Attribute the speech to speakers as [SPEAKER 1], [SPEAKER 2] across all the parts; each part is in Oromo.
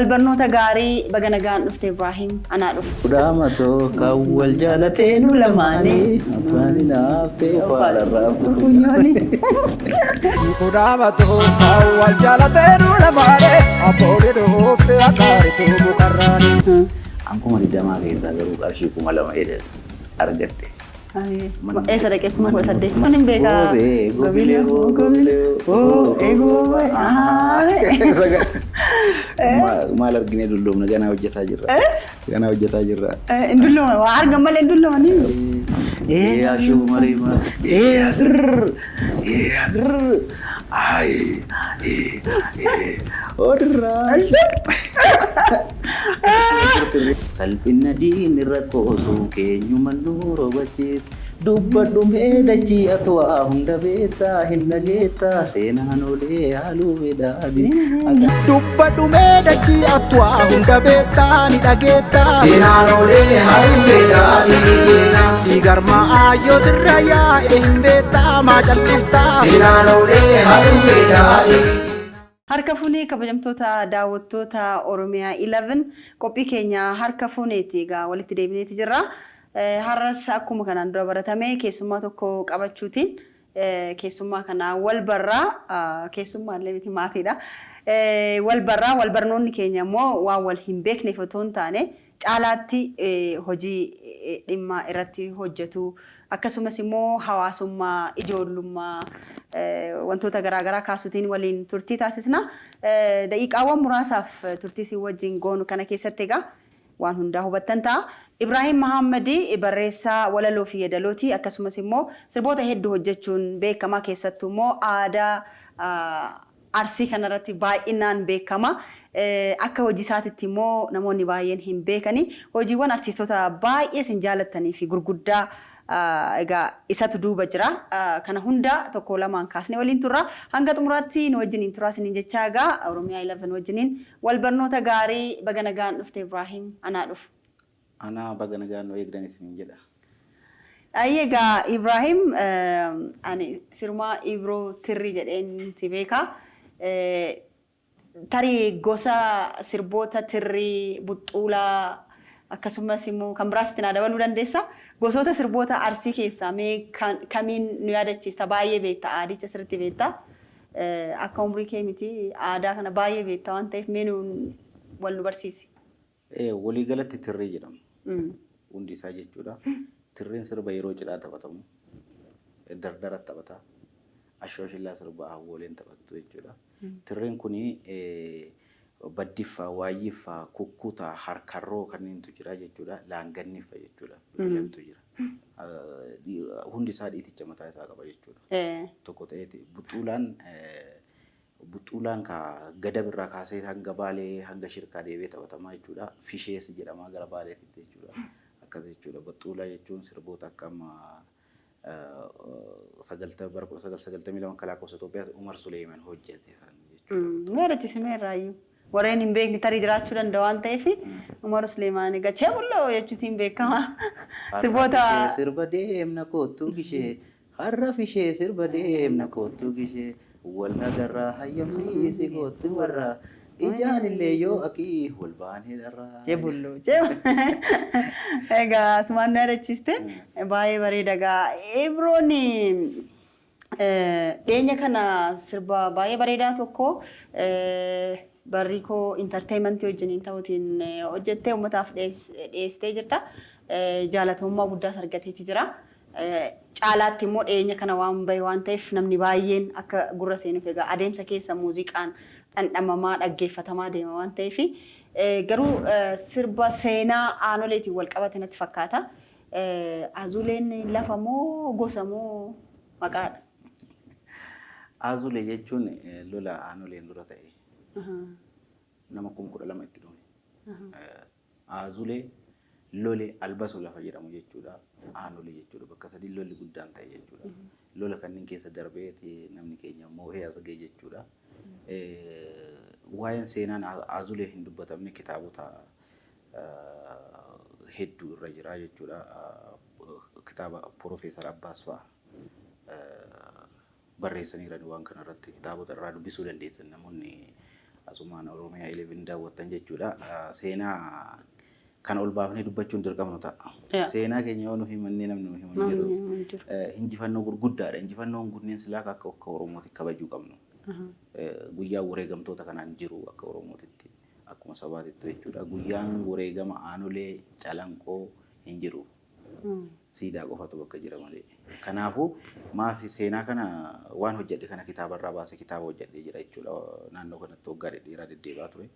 [SPEAKER 1] والبرنوتا غاري بغنا غان دفت إبراهيم أنا دف
[SPEAKER 2] ودامتو كول جالتين ولماني أفاني نافتي وفال الرابط
[SPEAKER 1] كونيوني
[SPEAKER 3] ودامتو كول جالتين ولماني أبولي دفت أكارتو بكراني
[SPEAKER 2] أنكم اللي دماغ إذا قالوا أرشيكم لما إذا أرجعت
[SPEAKER 1] إيه صدق كم هو صدق من بيكا
[SPEAKER 2] ما لرجعني دلهم نجانا وجه تاجر نجانا وجه تاجر
[SPEAKER 1] دلهم وارجع مال دلهم أني
[SPEAKER 2] إيه أشوف مريم إيه أدر إيه أدر أي إيه أدر Salpina di nirakosu kenyu manuro bachis dubba dume dachi atwa hunda beta hinda geta senanole halu vedadi
[SPEAKER 3] dubba dume dachi atwa hunda beta ni dageta
[SPEAKER 2] senanole halu vedadi
[SPEAKER 3] digarma ayo siraya beta ma jalifta
[SPEAKER 2] senanole halu vedadi
[SPEAKER 1] harka fuunee kabajamtoota daawwattoota Oromiyaa 11 qophii keenya harka fuuneeti egaa walitti deebineeti jirra. Har'as akkuma kanaan dura baratame keessummaa tokko qabachuutiin keessummaa kana wal barraa keessummaa illee miti maatiidha. Wal barraa wal barnoonni keenya immoo waan wal hin beekneef otoo hin taane caalaatti hojii dhimma irratti hojjetu akkasumas immoo hawaasummaa ijoollummaa wantoota garaagaraa kaasuutiin waliin turtii taasisna. Daqiiqaawwan muraasaaf turtii si wajjin goonu kana keessatti egaa waan hundaa hubattan ta'a. Ibrahim Muhammadi barreessaa walaloo fi yeedalooti akkasumas immoo sirboota hedduu hojjechuun beekamaa keessattuu immoo aadaa arsii kanarratti baay'inaan beekama. Akka hojii isaatiitti immoo namoonni baay'een hin beekani. Hojiiwwan artistoota baay'ee sin jaalatanii fi gurguddaa egaa isatu duuba jira. Kana hunda tokko lamaan kaasnee waliin turra. Hanga xumuraatti nu wajjiniin turaa isiniin jechaa egaa Oromiyaa 11 wajjiniin wal barnoota gaarii baga nagaan dhufte Ibrahim anaa dhufu.
[SPEAKER 2] Ana baga nagaan nu eegdan isiniin jedha.
[SPEAKER 1] Egaa Ibrahim ani sirmaa Ibroo Tirri jedheen si beeka. Tarii gosa sirboota Tirri Buxxuulaa akkasumas immoo kan biraas itti dabaluu dandeessa. Gosoota sirboota arsii keessaa mee kamiin nu yaadachiista baay'ee beekta aadicha sirriitti beekta. Akka umrii kee miti aadaa kana baay'ee beekta waan ta'eef mee wal nu barsiisi.
[SPEAKER 2] Walii galatti Tirree jedhama. Hundi isaa jechuudha. Tirreen sirba yeroo cidhaa taphatamu. Dardara taphata. Ashooshillaa sirba hawwooleen taphattu jechuudha. Tirreen kuni baddiffaa, waayyiffaa, kukkutaa, harkarroo kanneentu jira jechuudha. Laanganniffa jechuudha. Biqiltuu jira. Hundi isaa dhiiticha mataa isaa qaba jechuudha. Tokko ta'eeti buxuulaan ka gada birraa kaasee hanga baalee hanga shirkaa deebee taphatamaa jechuudha. Fishees jedhama gara baaleetitti jechuudha. Akkas jechuudha. Buxuulaa jechuun sirboota akkama 1992 kalaqosa Itoophiyaa Umar Suleeman hojjete jechuudha.
[SPEAKER 1] Meeratti raayyuu. Warreen hin beekne tarii jiraachuu danda'a waan ta'eef Umar Suleeman gachee bulloo jechuutiin beekama. Sirboota
[SPEAKER 2] sirba deemna kootuu gishee har'a fishee sirba deemna kootuu gishee wal nagarraa hayyamsiisi kootuu warra ijaan illee yoo akii wal baanee dharraa.
[SPEAKER 1] Jee bulloo jee. Egaa asumaan nu yaadachiiste baay'ee bareeda egaa Ibroon dhiyeenya kana sirba baay'ee bareedaa tokko barriikoo intarteementii wajjiniin ta'uutiin hojjettee uummataaf dhiyeessitee jirta. Jaalatamummaa guddaas argateeti jira. Caalaatti immoo dhiyeenya kana waan bahe waan ta'eef namni baay'een akka gurra seenuuf egaa adeemsa keessa muuziqaan dhandhamamaa dhaggeeffatamaa deema waan ta'eef garuu sirba seenaa aanoleetiin wal qabate natti fakkaata. Azuleen lafa moo gosa moo maqaadha?
[SPEAKER 2] Azulee jechuun lola aanoleen dura ta'e. Nama 12 itti dhume. Azulee lole albasu lafa jedhamu jechuudha. Aanolee jechuudha. Bakka sadii lolli guddaan ta'e jechuudha. Lola kanneen keessa darbeeti namni keenya moohee as ga'e jechuudha. Waa'een seenaan Azulee hin dubbatamne kitaabota hedduu irra jira jechuudha. Kitaaba Profeesar Abbaas fa'a barreessaniiran waan kanarratti kitaabota irraa dubbisuu dandeessan namoonni asumaan Oromiyaa 11 daawwattan jechuudha. Seenaa kan ol baafnee dubbachuun dirqama ta'a. Seenaa keenya yoo nu himannee namni nu himan jiru. Injifannoo gurguddaadha. Injifannoon kunneen silaa akka Oromootti kabajuu qabnu. Guyyaa wareegamtoota kanaan jiru akka Oromootti akkuma sabaatitti jechuudha. Guyyaan wareegama aanolee calanqoo hin jiru. Siidaa qofatu bakka jira malee. Kanaafuu maaf seenaa kana waan hojjedhe kana kitaabarraa baasee kitaaba hojjedhee jira jechuudha. Naannoo kanatti waggaa dheeraa deddeebi'aa ture.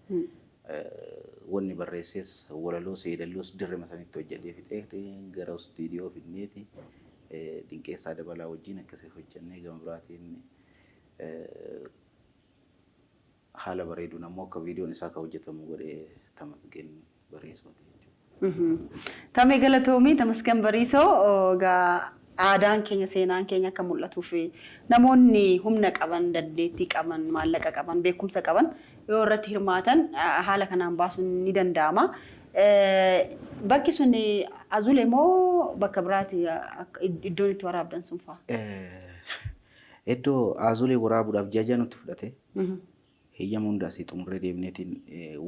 [SPEAKER 2] Wanni barreesses walaloo seedalloos dirrima sanitti hojjedhee fixee gara istuudiyoo finneeti Dinqeessaa Dabalaa wajjin akkasii hojjennee gama biraatiin haala bareeduun ammoo akka viidiyoon isaa akka hojjetamu godhee Tamasgeen Bariisooti jechuudha.
[SPEAKER 1] Tamee galatoomii Tamasgeen Bariisoo gaa aadaan keenya seenaan keenya akka mul'atuu fi namoonni humna qaban dandeettii qaban maallaqa qaban beekumsa qaban yoo irratti hirmaatan haala kanaan baasuun ni danda'ama. Bakki sun Azulee moo bakka biraati iddoon itti waraabdan sun fa'a?
[SPEAKER 2] Iddoo Azulee waraabuudhaaf jaja nutti fudhate. Heeyyama hundaa asii xumurree deemneetiin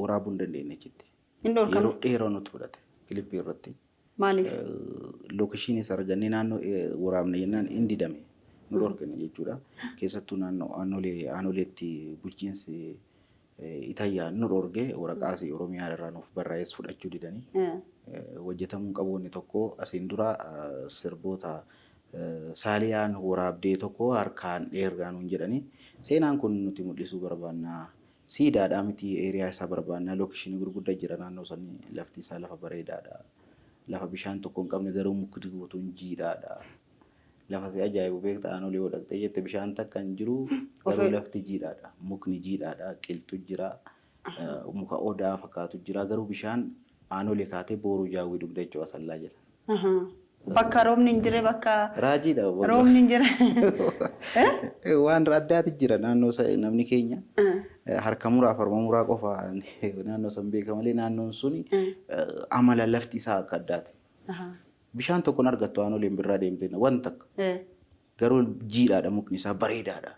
[SPEAKER 2] waraabuu hin dandeenye jetti. Yeroo dheeraa nutti fudhate kilippii irratti.
[SPEAKER 1] Maaliif?
[SPEAKER 2] Lookeshiinis argannee naannoo waraabne jennaan hin didame nu dhorkine jechuudha. Keessattuu naannoo aanoleetti bulchiinsi Itayyaan nu dhorge waraqaa Oromiyaa irraa nuuf barreessu fudhachuu didanii. Hojjetamuu qabuun tokko asiin dura sirboota Saaliyaan waraabdee tokko harkaan dheergaan hin jedhanii seenaan kun nuti mul'isuu barbaanna. Siidaadhaa miti eeriyaa isaa barbaanna. Lookeshinii gurguddaa jira naannoo sanii lafti isaa lafa bareedaadha. Lafa bishaan tokko hin qabne garuu mukti guutuun jiidhaadha. Lafa si ajaa'ibu beektaa aanolee yoo dhaqxee jette bishaan takka hin jiru garuu lafti jiidhaadha. Mukni jiidhaadha. Qilxu jira. Muka odaa fakkaatu jira garuu bishaan aanolee kaatee booruu jaawwii dugda jechuudha sallaa jala.
[SPEAKER 1] Bakka roobni hin jirre bakka
[SPEAKER 2] raajiidha.
[SPEAKER 1] Roobni hin jirre.
[SPEAKER 2] Waan addaati jira naannoo namni keenya. Harka muraa farma muraa qofa naannoo san beeka malee naannoon suni amala lafti isaa akka addaati. Bishaan tokkoon argattu aanoleen birraa deemtee waan takka. Garuu jiidhaadha mukni isaa bareedaadha.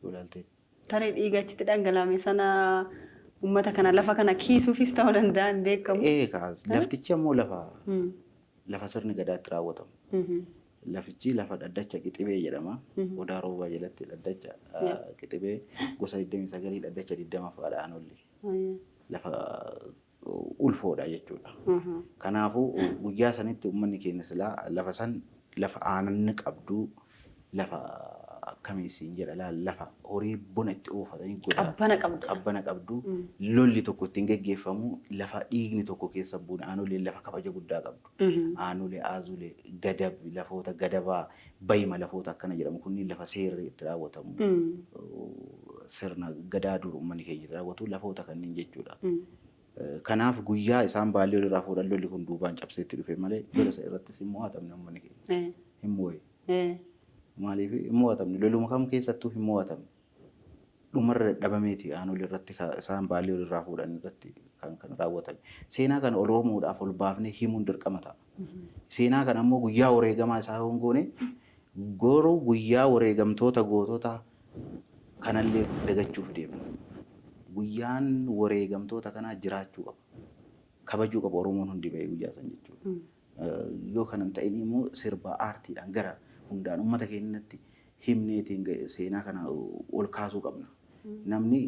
[SPEAKER 2] Ilaaltee.
[SPEAKER 1] Tarii dhiiga achitti dhangalaame sana uummata kana lafa kana kiisuufis ta'uu danda'an beekamu.
[SPEAKER 2] Kaas laftichi ammoo lafa sirni gadaatti raawwatamu. Lafichi lafa dhaddacha qixibee jedhama. Odaa roobaa jalatti dhaddacha qixibee gosa 29 dhaddacha 20 fa'aadha aanolee. Lafa ulfoodha jechuudha. Kanaafuu guyyaa sanitti uummanni keenya silaa lafa san lafa aananni qabdu lafa akkamiisiin jedha lafa horii bona itti oofatanii qabbana qabdu lolli tokko ittiin geggeeffamu lafa dhiigni tokko keessa buune aanolee lafa kabaja guddaa qabdu. Aanolee Azulee gadab lafoota gadabaa bayima lafoota akkana jedhamu kunniin lafa seerri itti raawwatamu. Sirna gadaa dur uummanni keenya itti raawwatu lafoota kanneen jechuudha. Kanaaf guyyaa isaan baallee olirraa fuudhan lolli kun duubaan cabseetti dhufe malee lola isa irrattis hin mo'atamne uummanni keenya. Hin mo'e. Maaliif hin mo'atamne loluma kam keessattuu hin mo'atamne. Dhumarra dadhabameeti aanolee irratti isaan baallee olirraa fuudhan irratti kan raawwatame. Seenaa kana Oromoodhaaf ol baafnee himuun dirqama ta'a. Seenaa kana ammoo guyyaa wareegamaa isaa hongoone goroo guyyaa wareegamtoota gootota kanallee dagachuuf deemna. Guyyaan wareegamtoota kanaa jiraachuu qaba. Kabajuu qaba Oromoon hundi bahee guyyaa san jechuudha. Yoo kanan ta'in immoo sirba aartiidhaan gara hundaan uummata keenyatti himneetiin seenaa kana ol kaasuu qabna. Namni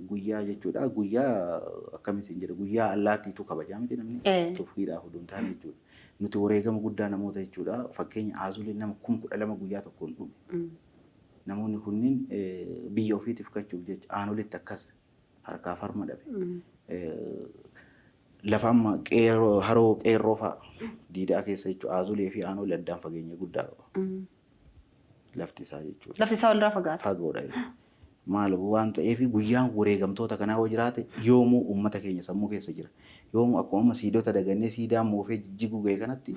[SPEAKER 2] guyyaa jechuudha. Guyyaa akkamiin jedha guyyaa allaattiitu kabajaa miti namni tuffiidhaaf oduun taane jechuudha. Nuti wareegama guddaa namoota jechuudha. Fakkeenya Azulee nama 12,000 guyyaa tokkoon dhume. Namoonni kunniin biyya ofiitiif kachuuf jecha aanoleetti akkas harkaa farma dhabe. Lafa amma haroo qeerroo fa'a diidaa keessa jechuudha. Azulee fi aanolee addaan fageenya guddaa qaba. Lafti isaa jechuudha.
[SPEAKER 1] Lafti isaa walirraa fagaata.
[SPEAKER 2] Fagoodha. Maal waan ta'eef guyyaan wareegamtoota kanaa yoo jiraate yoomuu uummata keenya sammuu keessa jira. Yoomuu akkuma siidota dagannee siidaan moofee jijjiguu ga'e kanatti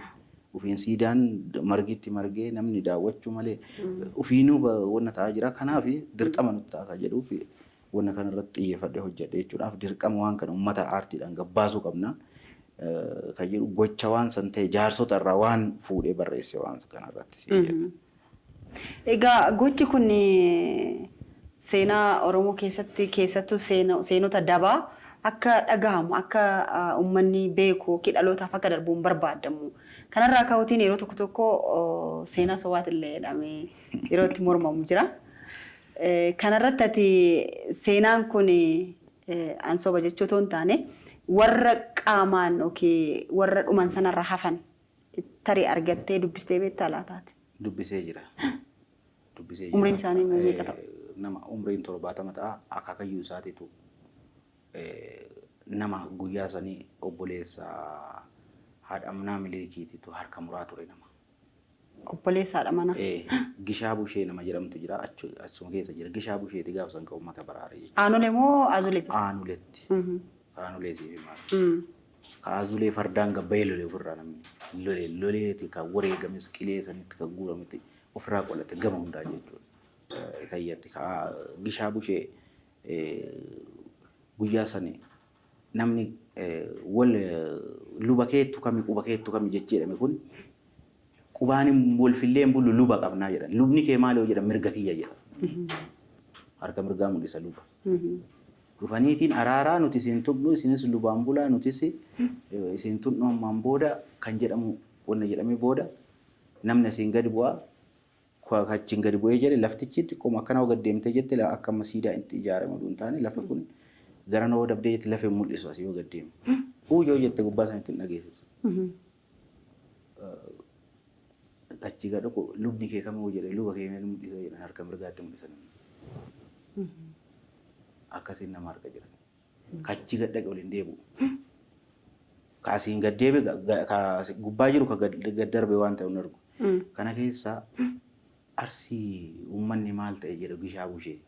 [SPEAKER 2] ufiin siidaan margitti margee namni daawwachuu malee ufiinuu wanna ta'aa jira. Kanaaf dirqama nutti ta'a jedhuuf wanna kanarratti xiyyeeffadhee hojjedhe jechuudhaaf dirqama waan kana uummata aartiidhaan gabbaasuu qabna. Kan jedhu gocha waan san ta'e jaarsota irraa waan fuudhee barreesse waan kanarratti si jedhu.
[SPEAKER 1] Egaa gochi kun seenaa Oromoo keessattuu seenota dabaa akka dhagahamu akka uummanni beeku dhalootaaf akka darbuun barbaadamu. Kanarraa ka'uutiin yeroo tokko tokko seenaa sobaati illee jedhamee yeroo itti mormamu jira. Kanarratti ati seenaan kun ansoba jechuu otoo hin taane warra qaamaan warra dhuman sanarra hafan tarii argattee dubbistee beektaa laataati?
[SPEAKER 2] Dubbisee jira.
[SPEAKER 1] Umriin isaanii meeqa ta'u?
[SPEAKER 2] Nama umriin 70 ta'a akaakayyuu isaatiitu nama guyyaa sanii obboleessa haadha manaa milikiititu harka muraa ture nama.
[SPEAKER 1] Obboleessa haadha manaa?
[SPEAKER 2] Gishaa Bushee nama jedhamtu jira achuma keessa jira. Gishaa Busheeti gaafa san uummata baraare jechuudha.
[SPEAKER 1] Aanulee moo Azulee?
[SPEAKER 2] Aanuleetti. Aanulee siif maali? Ka Azulee fardaan gabbee lolee ofirraa namni loleeti kan wareegames qilee sanitti kan guurametti ofirraa qolate gama hundaa jechuudha. Tayyatti ka Gishaa Bushee guyyaa sanii namni wal luba keettu kami quba keettu kami jecheedhame kun qubaan wal filleen bulu luba qabnaa jedhan. Lubni kee maali jedhan mirga kiyya jedhan. Harka mirgaa mul'isa luba. Dhufaniitiin araaraa nuti isin tuqnu isinis lubaan bulaa nutis isin tuqnu ammaan booda kan jedhamu wanna jedhamee booda namni asiin gadi bu'aa kachiin gadi bu'ee jedhe laftichi xiqqooma akkana gad deemtee jette akka masiidaa itti ijaarame dhuun taane lafa kun gara noo dabdee jette lafee mul'isu asii yoo gad deemu. Uujoo jette gubbaa sanitti hin dhageessisu. Achi gad dhaqu lubni kee kamuu jedhe luba kee meel mul'isuu jedhan harka mirgaatti mul'isan. Akkasiin nama harka jiran. Kachi gad dhaqe waliin deebi'u. Kaasiin gad deebi gubbaa jiru ka gad darbe waan ta'u hin argu. Kana keessaa Arsii uummanni maal ta'e jedhu Gishaa Bushee.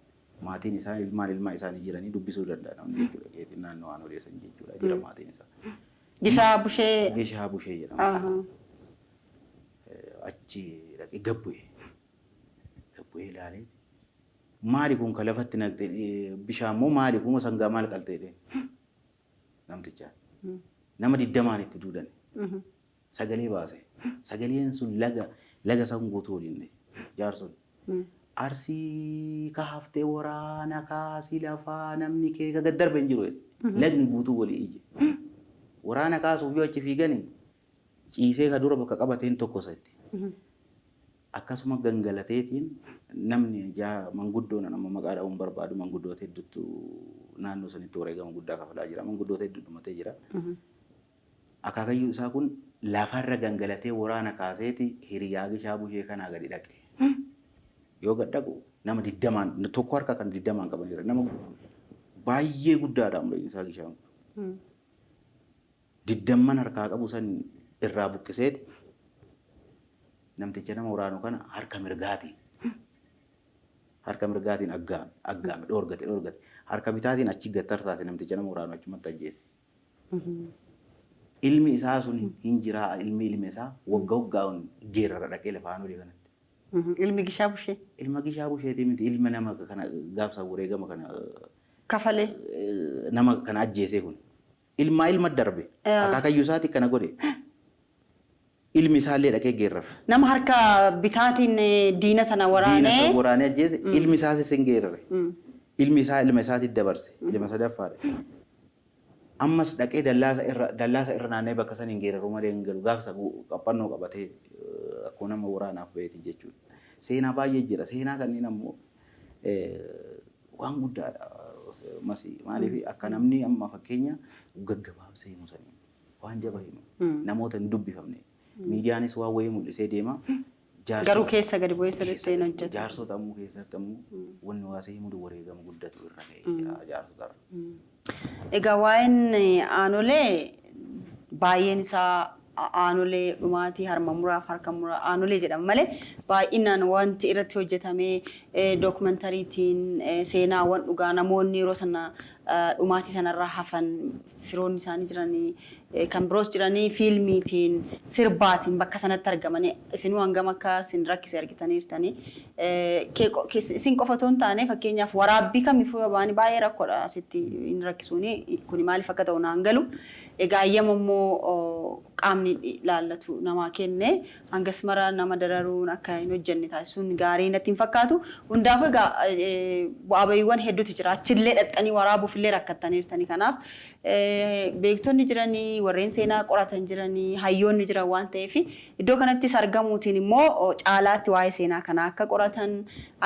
[SPEAKER 2] Maatiin isaa ilmaa isaanii jiranii dubbisuu danda'a namni jechuudha. Keetiin naannoo waan odeessan jechuudha jira maatiin isaa.
[SPEAKER 1] Gishaa Bushee.
[SPEAKER 2] Gishaa Bushee jedhama. Achi dhaqee gabbu'ee. Gabbu'ee ilaalee. Maali kun ka lafatti naqxee bishaan moo maali kun sangaa maal qalteedhe? Namtichaan. Nama 20 itti duudan. Sagalee baase. Sagaleen sun laga san guutuu waliin jaarson. Arsii ka haftee waraana kaasii lafaa namni kee ka gad darbe hin jiru. Lagni guutuu walii ije. Waraana kaasuuf yoo achi fiiganii ciisee ka dura bakka qabateen tokko isatti. Akkasuma gangalateetiin namni manguddoon nama maqaa dha'uun barbaadu manguddoota hedduutu naannoo sanitti wareegama guddaa kafalaa jira. Manguddoota hedduu dhumatee jira. Akaakayyuu isaa kun lafarra gangalatee waraana kaaseeti hiriyaa Gishaa Bushee kanaa gadi dhaqe. Yoo gad dhaqu nama 20 tokko harka kan 20 qaban jira. Nama baay'ee guddaadha umriin isaa Gishaan kun. 20 harkaa qabu san irraa buqqiseeti. Namticha nama waraanu kana harka mirgaatiin aggaame dhoorgate. Harka bitaatiin achi gattar taate namticha nama waraanu achumatti ajjeese. Ilmi isaa sun hin jiraa ilmi isaa waggaan geerara dhaqee lafaan olii kanatti.
[SPEAKER 1] Ilmi Gishaa Bushee.
[SPEAKER 2] Ilma Gishaa Busheeti miti ilma nama kana gaafsa wareegama kana.
[SPEAKER 1] Kafalee.
[SPEAKER 2] Nama kana ajjeesee kun. Ilma darbe. Akaakayyuu isaati kana godhe. Ilmi isaallee dhaqee geerara.
[SPEAKER 1] Nama harka bitaatiin diina sana waraanee.
[SPEAKER 2] Diina sana waraanee ajjeese ilmi isaas sin geerare. Ilmi isaati dabarse ilma sadaffaadha. Ammas dhaqee dallaasa irra naannee bakka saniin geeraruu malee hin galu gaafsa qaphannoo qabatee akkuma nama waraanaaf baheeti jechuudha. Seenaa baay'ee jira. Seenaa kanneen ammoo waan guddaadha. Maaliif akka namni amma fakkeenya gaggabaabsee himu sanii waan jaba himu namoota hin dubbifamne miidiyaanis waan wayii mul'isee deema.
[SPEAKER 1] Garuu keessa gadi bu'ee sirriitti hin hojjetu.
[SPEAKER 2] Jaarsota ammoo keessatti ammoo wanni waasee himu wareegama guddatu irra ga'ee jira jaarsotarra.
[SPEAKER 1] Egaa waa'een aanolee baay'een isaa aanolee dhumaatii harma muraaf harka muraa aanolee jedhama malee baay'inaan wanti irratti hojjetamee dookumentariitiin seenaawwan dhugaa namoonni yeroo sana dhumaatii sanarraa hafan firoonni isaanii jiranii kan biroos jiranii fiilmiitiin sirbaatiin bakka sanatti argamanii isinuu hangam akka isin rakkise argitaniirtanii isin qofa otoo hin taane fakkeenyaaf waraabbii kamiifuu baanii baay'ee rakkoodha asitti hin rakkisuuni kuni maaliif akka ta'u naan galu. Egaa ayyama immoo qaamni ilaallatu namaa kenne hangas mara nama dararuun akka hin hojjenne taasisuun gaarii natti hin fakkaatu. Hundaaf egaa bu'aabayiiwwan hedduutu jira. Achillee dhaxxanii waraabuuf illee rakkattaniirtanii kanaaf beektonni jiranii warreen seenaa qoratan jiranii hayyoonni jiran waan ta'eef iddoo kanattis argamuutiin immoo caalaatti waa'ee seenaa kana akka qoratan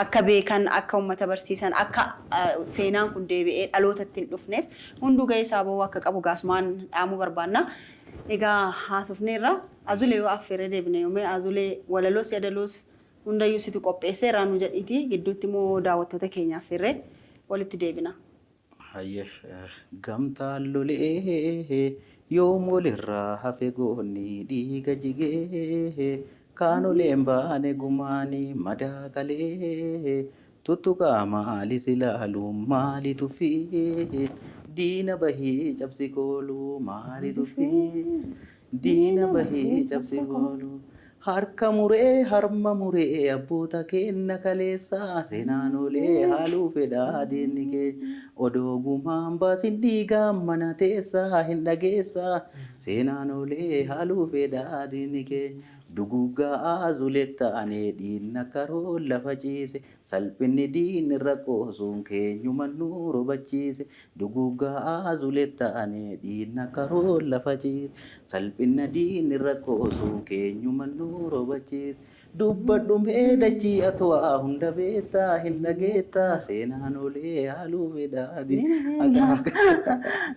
[SPEAKER 1] akka beekan akka uummata barsiisan akka seenaan kun deebi'ee dhalootatti hin dhufneef hunduu gahee isaa bahuu akka qabu gaasmaan dhaamuu barbaanna. Egaa haasofneerra azulee yoo affeeree deebine yoomee azulee walaloos yadaloos hundayyuu situ qopheessee raanuu jedhiiti gidduutti immoo daawwattoota keenya affeerree walitti deebina.
[SPEAKER 2] Hayyee gamtaan lolee yoom walirraa hafe goonni dhiiga jigee kaanoleen baane gumaanii madaagalee tuttuqaa maalis ilaalu maalitu fi diina bahii cabsi koolu maalitu fi diina bahii cabsi koolu harka muree harma muree abboota kenna kaleessaa seenaan olee haaluu fedhaa diinni keenya odoo gumaan baasin dhiigaa mana teessaa hin dhageessaa seenaan olee haaluu fedhaa diinni keenya dugugaa zulettaanee diinna karoo lafa ciise salphinni diinni rakkoosuun keenyuma nu robachiise dugugaa zulettaanee diinna karoo lafa ciise salphinna diinni rakkoosuun keenyuma nu robachiise dubbadhu meedachii atwaa hunda beektaa hin dhageettaa seenaan olee haaluu fedhaa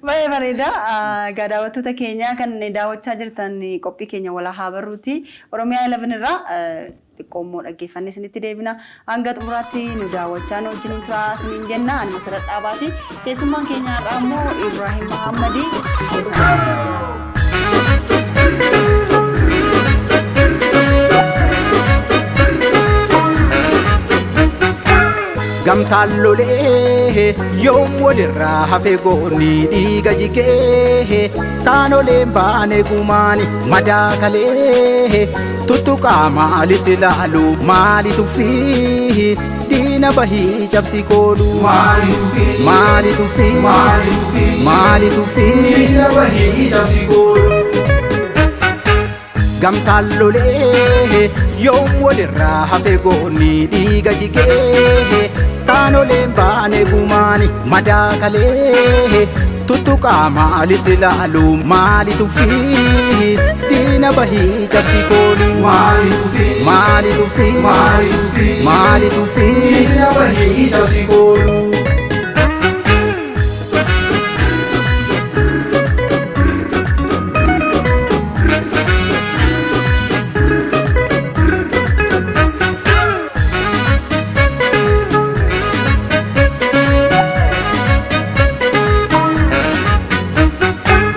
[SPEAKER 1] baay'ee bareeda. Egaa daawwattoota keenya kan daawwachaa jirtan qophii keenya walaa haa barruuti. Oromiyaa 11 irraa xiqqoommoo dhaggeeffannee isinitti deebina. Hanga xumuraatti nu daawwachaa nu wajjin turaa isiniin jenna. Ani Masarat Dhaabaati. Keessummaan keenya har'aa immoo Ibrahim Mahammadi.
[SPEAKER 3] gamtaan lolee yoom walirraa hafe goonni dhiiga jigee taanoleen baane gumaani madaakalee tuttuqaa maalis ilaalu maali tuffii diina bahii cabsi koolu maali tuffii diina bahii cabsi koolu gamtaan lolee yoom walirraa hafe goonni dhiiga jigee taanoleen baane gumaani madaakalee tuttuqaa maalis ilaalu maali tuffii diina bahii cabsi koolu maali tuffii diina bahii cabsi koolu.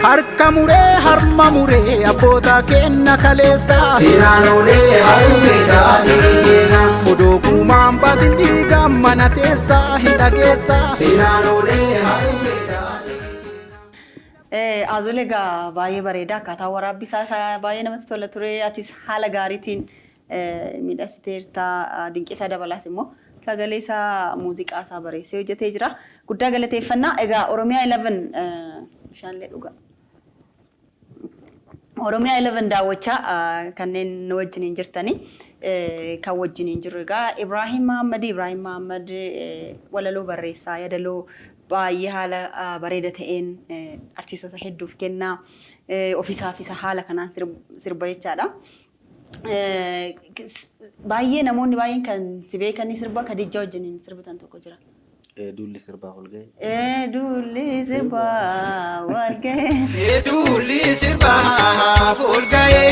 [SPEAKER 3] harka muree harma muree abboota kenna kaleessaa seenaan olee haruufee daadhiina odoo gumaan baasin dhiigaa mana teessaa hin dhageessaa seenaan olee haruufee daadhiina.
[SPEAKER 1] Azulee egaa baay'ee bareeda akkaataa waraabbisaa isaa baay'ee namatti tola ture atis haala gaariitiin miidhagsiteerta dinqisaa dabalaas immoo sagalee isaa muuziqaa isaa bareessee hojjetee jira guddaa galateeffannaa. Egaa Oromiyaa 11 shaallee dhugaa. Oromiyaa 11 daawwachaa kanneen nu wajjiniin jirtanii kan wajjiniin jiru egaa Ibrahim Mahammad walaloo barreessaa yaadaloo baay'ee haala bareeda ta'een artistoota hedduuf kennaa ofiisaaf isa haala kanaan sirba jechaadha. Baay'ee namoonni baay'een kan si beekanii sirba Khadijaa wajjiniin sirbitan tokko jira.
[SPEAKER 2] Dulli sirbaa walga'e.
[SPEAKER 1] Dulli sirbaa walga'e.
[SPEAKER 3] Dulli sirbaa walga'e.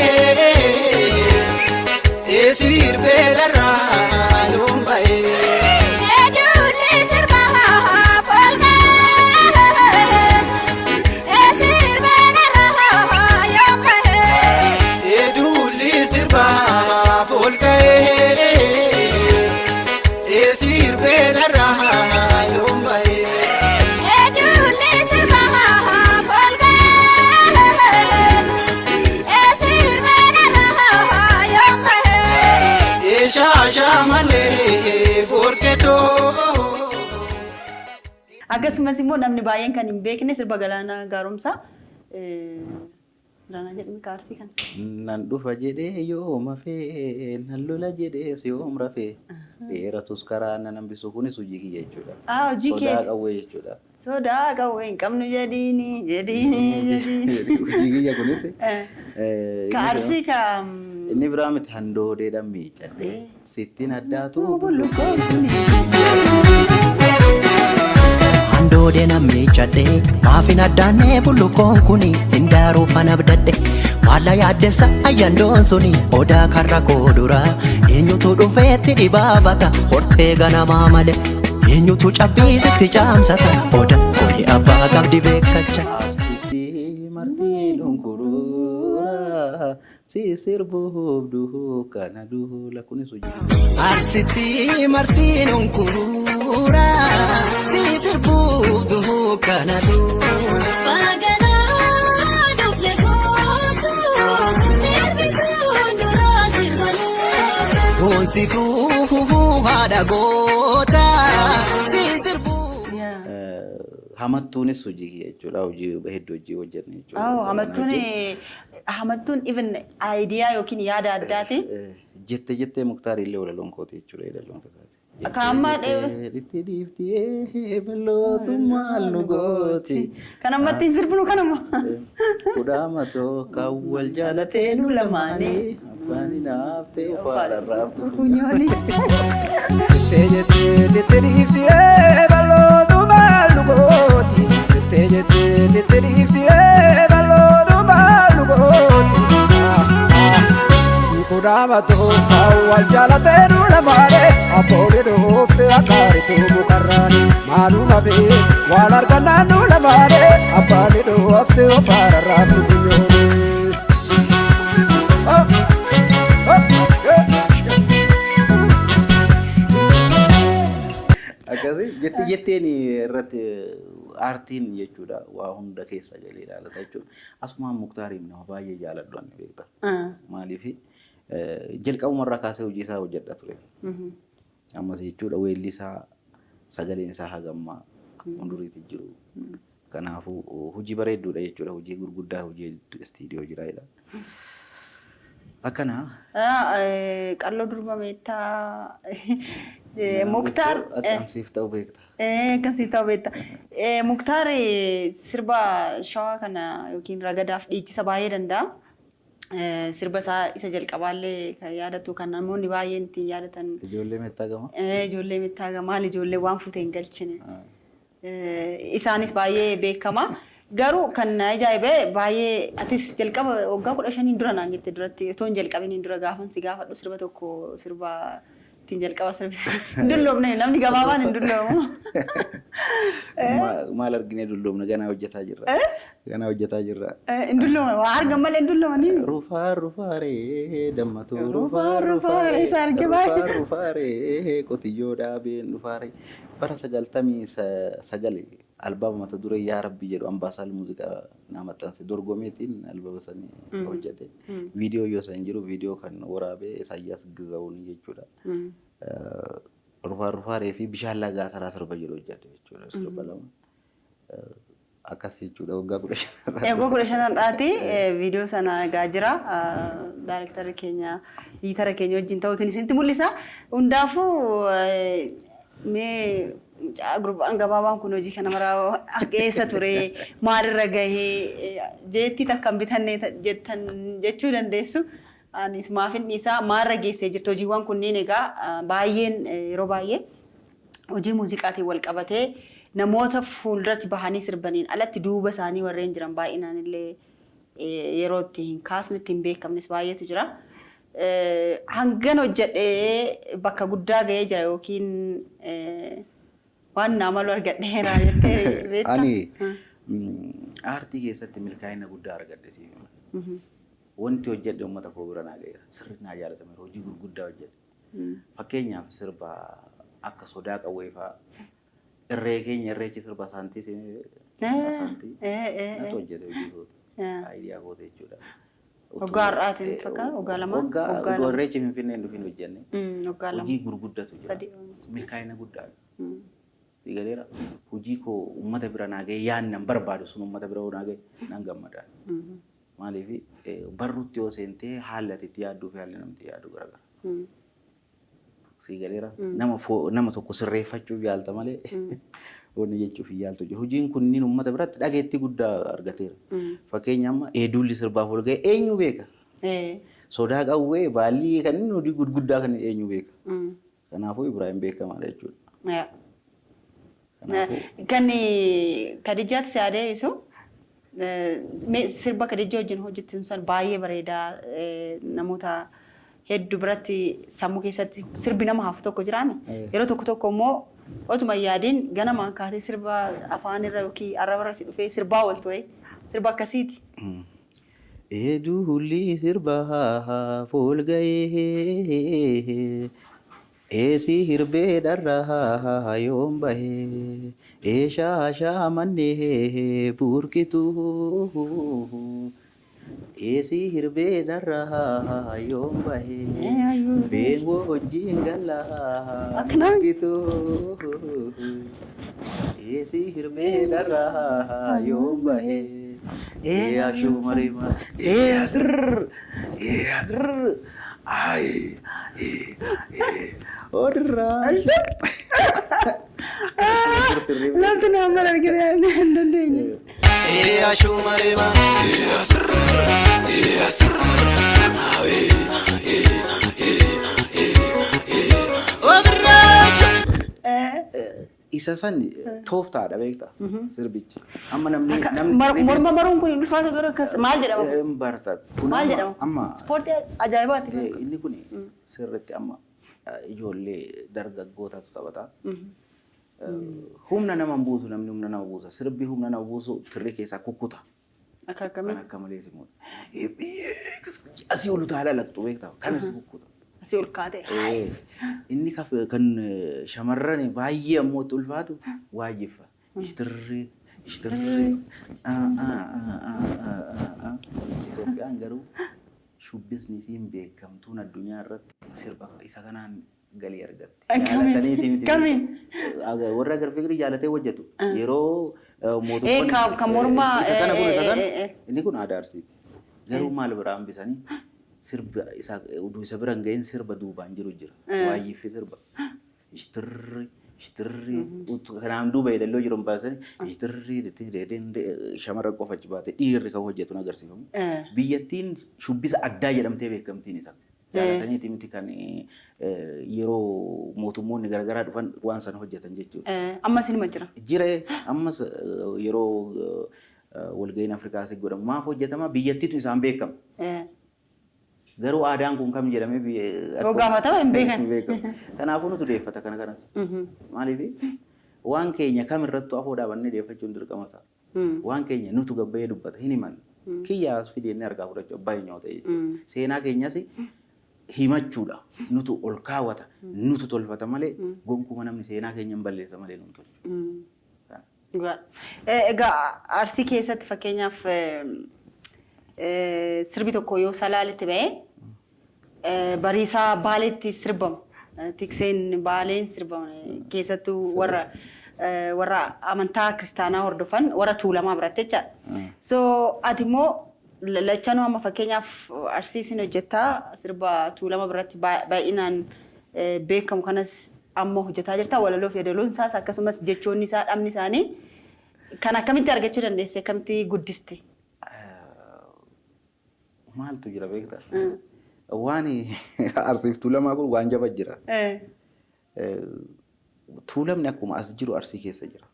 [SPEAKER 3] Sirbee darraa yoom ba'e. Dulli sirbaa walga'e. Sirbee darraa yoom ba'e. Dulli sirbaa walga'e. Sirbee darraa.
[SPEAKER 1] Akkasumas immoo namni baay'een kan hin beekne sirba Galaanaa Gaaromsaa Rana jedhami kaarsii kan.
[SPEAKER 2] Nan dhufa jedhee yooma fee nan lola jedhee yoom rafee dheeratus karaa nan hambisu kunis hojii kiyya jechuudha.
[SPEAKER 1] Hojii kee.
[SPEAKER 2] Sodaa qawwee jechuudha.
[SPEAKER 1] Sodaa qawwee hin qabnu jedhiini.
[SPEAKER 2] Hojii kiyya kunis.
[SPEAKER 1] Kaarsii kan.
[SPEAKER 2] Inni biraa miti handoodeedhaan miicadhee sittiin addaatu bullukoon kuni.
[SPEAKER 3] Handoode namni chadde maafin addaanee bullukoon kuni hindaaruu fana abdadde maalla yaaddessa ayyandoon suni odaa karra koodura eenyutu dhufeetti dhibaafata hortee ganamaa male eenyutu cabbiisitti caamsata oda kuni abbaa qabdi beekacha.
[SPEAKER 2] Arsitti martii lunkuruura si sirbuuf duhuu kana duula kunis hojii.
[SPEAKER 3] Arsitti martii lunkuruura si sirbuuf duhuu kana duula. Goosituu haadha goota si sirbuuf.
[SPEAKER 2] Hamattuunis hojii jechuudha. Hojii hedduu hojii hojjetne jechuudha.
[SPEAKER 1] Hamattuun even idea yookiin yaada addaati.
[SPEAKER 2] Jettee Muktaarii illee walaloon kooti jechuudha. Yeedaloon kooti.
[SPEAKER 1] Kaammaa
[SPEAKER 2] itti dhiiftee balootu maal nu gooti.
[SPEAKER 1] Kan ammattiin sirbinu kanuma.
[SPEAKER 2] Kudhaamatoo kan wal jaalatee nu lamaanii. Abbaan naaftee ofaara raaftu funyooni.
[SPEAKER 3] Itti dhiiftee balootu maal nu gooti. Itti dhiiftee balootu maal nu gooti. Kudhaamatoo kan wal jaalatee nu lamaanii. Abboonni dhufte akkaaritu mukarraani. Maaluu nafee waan argannaan nu lamaanii. Abbaan dhufte ofaara raaftu funyooni.
[SPEAKER 2] Akkasii jetteen irratti aartiin jechuudha waa hunda keessa galee ilaalata jechuudha. Asumaan Muktaariin nama baay'ee jaaladhu ani beekta. Maaliif jalqabumarraa kaasee hojii isaa hojjedha ture. Ammas jechuudha weelli isaa sagaleen isaa hagammaa hunduriitti jiru. Kanaafuu hojii bareedduudha jechuudha. Hojii gurguddaa hojii istiidiyoo jira jedha. Akkana.
[SPEAKER 1] Qalloo durba meettaa. Muktaar.
[SPEAKER 2] Akkansiif ta'u beekta.
[SPEAKER 1] Akkansiif ta'u beekta. Muktaar sirba shawaa kana yookiin ragadaaf dhiichisa baay'ee danda'a. Sirba isaa isa jalqabaallee kan yaadatu kan namoonni baay'een ittiin yaadatan.
[SPEAKER 2] Ijoollee meettaa gama.
[SPEAKER 1] Ijoollee meettaa gama maal ijoollee waan fuute hin galchine. Isaanis baay'ee beekama. Garuu kan ajaa'ibee baay'ee atis jalqaba waggaa 15 dura naan jette duratti otoo hin jalqabiniin dura gaafan si gaafadhu sirba tokko sirba ittiin jalqaba sirbi hin dulloomne namni gabaabaan hin dulloomu.
[SPEAKER 2] Maal argine dulloomne ganaa hojjetaa jirra. Ganaa hojjetaa jirra.
[SPEAKER 1] Hin dulloome waa argan malee hin dulloomanii.
[SPEAKER 2] Rufaaree dammatu
[SPEAKER 1] rufaaree isa arge baay'ee.
[SPEAKER 2] Rufaaree qotiyyoo dhaabeen rufaaree bara 99 albaaba mata duree yaa rabbi jedhu ambaasaal muuziqaa naa maxxanse dorgomeetiin albaaba sanii hojjete. Viidiyoo yoo san jiru viidiyoo kan waraabee Isaayyaas Gizawuun jechuudha. Rufaaree fi bishaan lagaa saraa sirba jedhu hojjete jechuudha. Sirba lama. Akkas jechuudha waggaa 15.
[SPEAKER 1] Waggaa 15 dhaati viidiyoo sana egaa jira. Daayireektarri keenya liitara keenya wajjin ta'uutiin isinitti mul'isa. Hundaafuu mee gurbaan gabaabaan kun hojii kana maraa keessa ture maalirra gahee jeetti takkan bitannee jettan jechuu dandeessu. Anis maafin isaa maalirra geessee jirtu hojiiwwan kunneen egaa baay'een yeroo baay'ee hojii muuziqaatiin wal qabatee namoota fuulduratti bahanii sirbaniin alatti duuba isaanii warreen jiran baay'inaan illee yeroo itti hin kaasne itti hin beekamnes baay'eetu jira. Hangan hojjedhee bakka guddaa gahee jira yookiin waan naamalu argadheera jettee beektaa?
[SPEAKER 2] Ani aartii keessatti milkaa'ina guddaa argadhe siif. Wanti hojjedhe uummata koo bira naa gaheera. Sirri naa jaallatame hojii gurguddaa hojjedhe. Fakkeenyaaf sirba akka sodaa qawwee fa'aa irree keenya irreechi sirba saantii saantii natu hojjedhe hojii kooti. Aayidiyaa kooti jechuudha.
[SPEAKER 1] Waggaa har'aatiin takka waggaa lama.
[SPEAKER 2] Waggaa irreechi Finfinnee hin dhufin hojjenne. Hojii gurguddatu jira. Milkaa'ina guddaadha. Digaleera hojii koo uummata bira naa gahee yaadnan barbaadu sun uummata bira naa gahee nan gammadaan. maaliif barruutti yoo seentee haalli ati itti yaadduu fi haalli namti yaaddu garagara. Sii galeera nama tokko sirreeffachuuf yaalta malee wanni jechuuf hin yaaltu jiru. Hojiin kunniin uummata biratti dhageettii guddaa argateera. Fakkeenya amma eedulli sirbaaf ol ga'e eenyu beeka? Sodaa qawwee baalli kan inni hojii gurguddaa kan eenyu beeka? Kanaafuu Ibrahim beekamaadha jechuudha.
[SPEAKER 1] Kan Khadijaatti siyaadee isu sirba Khadijaa wajjin hojjettuun san baay'ee bareedaa namoota hedduu biratti sammuu keessatti sirbi nama hafu tokko jiraame. Yeroo tokko immoo otuma yaadiin ganamaan kaatee sirba afaan irra yookiin arraba irra dhufee sirbaa ooltu sirba akkasiiti.
[SPEAKER 2] Eedulli sirbaaf ol ga'ee eessi hirbee dharraa yoon bahee eeshaa mannee burkituu eessi hirbee dharraa yoon bahee beengoo wajjin gallaa burkituu eessi hirbee dharraa yoon bahee ashuu marima adir ay Orra. Lafti nama argina dandeenye. Ashumarema. Isa san tooftaadha beekta sirbichi. Amma namni
[SPEAKER 1] morma maruun kun ulfaata gara kas maal jedhama?
[SPEAKER 2] Barta.
[SPEAKER 1] Maal jedhama?
[SPEAKER 2] Amma
[SPEAKER 1] ispoortii ajaa'ibaati.
[SPEAKER 2] Inni kun sirriitti amma ijoollee dargaggootatu taphata. Humna nama buusu namni humna nama buusa. Sirbi humna nama buusu tirree keessaa kukkuta.
[SPEAKER 1] Akka akkamii?
[SPEAKER 2] Kan akka malee simuudha. Asii olu taala laqxu beekta. Kanas kukkuta.
[SPEAKER 1] Asii ol kaatee.
[SPEAKER 2] Inni kan shamarran baay'ee ammoo ulfaatu waajjiffa. Ishtirri. Itoophiyaan garuu shubbisni isiin beekamtuun addunyaa irratti sirba isa kanaan galii argatti.
[SPEAKER 1] Kamiin?
[SPEAKER 2] Warra agar fikirii jaalatee hojjetu. Yeroo mootummaan
[SPEAKER 1] kan mormaa
[SPEAKER 2] isa kana inni kun aadaa Arsiiti. Garuu maal biraan bisanii sirba uduu isa biraan ga'een sirba duubaan jiru jira. Waayyiifi sirba. Ishtirri kanaan duuba yeedalloo jiru baasanii ishtirri shamarran qofa achi baate dhiirri kan hojjetu agarsiifamu. Biyyattiin shubbisa addaa jedhamtee beekamtiin isa. Jaalataniiti miti kan yeroo mootummoonni garaagaraa dhufan waan sana hojjetan jechuudha.
[SPEAKER 1] Ammas inuma jira.
[SPEAKER 2] Jira ammas yeroo walga'iin Afrikaas godhamu maaf hojjetama biyyattiitu isaan beekama. Garuu aadaan kun kam jedhamee
[SPEAKER 1] yoo gaafatama hin beekan.
[SPEAKER 2] Kanaafuu nuti deeffata kana kanas. Maaliif waan keenya kamirrattu afoo dhaabannee deeffachuun dirqama ta'a. Waan keenya nutu gabbayee dubbata hin himan. Kiyyaas fideenni argaa fudhachuu abbaa hin nyaata jechuudha. Seenaa keenyas himachuudha. Nutu ol kaawwata. Nutu tolfata malee gonkumaa namni seenaa keenya hin balleessa malee nuti tolchu.
[SPEAKER 1] Egaa Arsii keessatti fakkeenyaaf sirbi tokko yoo salaalitti ba'ee bariisaa baaleetti sirbamu. Tikseen baaleen sirbamu keessattuu warra amantaa kiristaanaa hordofan warra tuulamaa biratti jechaadha. So ati immoo lachanuu amma fakkeenyaaf Arsii isin hojjettaa sirba tuulama biratti baay'inaan beekamu kanas amma hojjetaa jirta. Walaloo fi yeedaloon isaas akkasumas jechoonni isaa dhabni isaanii kan akkamitti argachuu dandeesse akkamitti guddiste?
[SPEAKER 2] Maaltu jira beekta? Waan Arsiif tuulamaa kun waan jaba jira. Tuulamni akkuma as jiru Arsii keessa jira.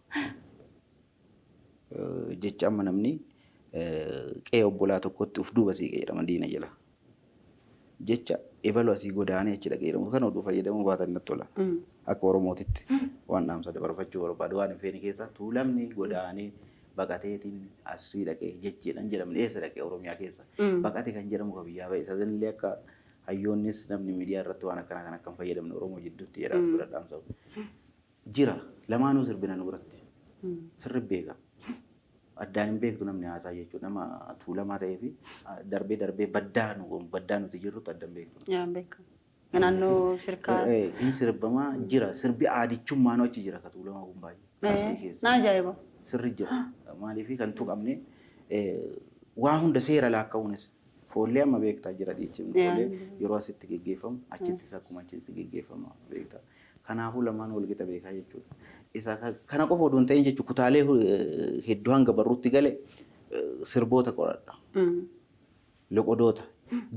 [SPEAKER 2] Jecha amma namni qe'ee obbolaa tokkotti uf duuba siiqee jedhama diina jala. Jecha ebaluu asii godaanee achi dhaqee jedhamu kan oduu fayyadamuu baatan natti tola. Akka Oromootitti waan dhaamsa dabarfachuu barbaadu waan hin feene keessa tuulamni godaanee baqateetiin asrii dhaqee jechiidhaan jedhamne eessa dhaqee Oromiyaa keessa baqate kan jedhamu ka biyyaa ba'e isaanillee akka hayyoonnis namni miidiyaa irratti waan akkana kan akka fayyadamne Oromoo jidduutti jedhaas bira dhaamsa jira lamaanuu sirbina nu biratti sirri beeka addaan hin beektu namni haasaa jechuudha nama tuulamaa ta'ee fi darbee baddaa nuti jirrutti addaan beektu.
[SPEAKER 1] Naannoo shirkaa.
[SPEAKER 2] Inni sirbamaa jira sirbi aadichummaan achi jira ka tuulamaa kun baay'ee.
[SPEAKER 1] Naa ajaa'iba.
[SPEAKER 2] Sirri jira maaliif kan tuqamne waa hunda seera laakka'uunis foollee amma beektaa jira dhiichifni foollee yeroo asitti geggeeffamu achittis akkuma achitti geggeeffama beektaa. Kanaafuu lamaan wal qixa beekaa jechuudha. Isa kana qofa oduu hin ta'in jechuudha kutaalee hedduu hanga barruutti gale sirboota qoradha. Loqodoota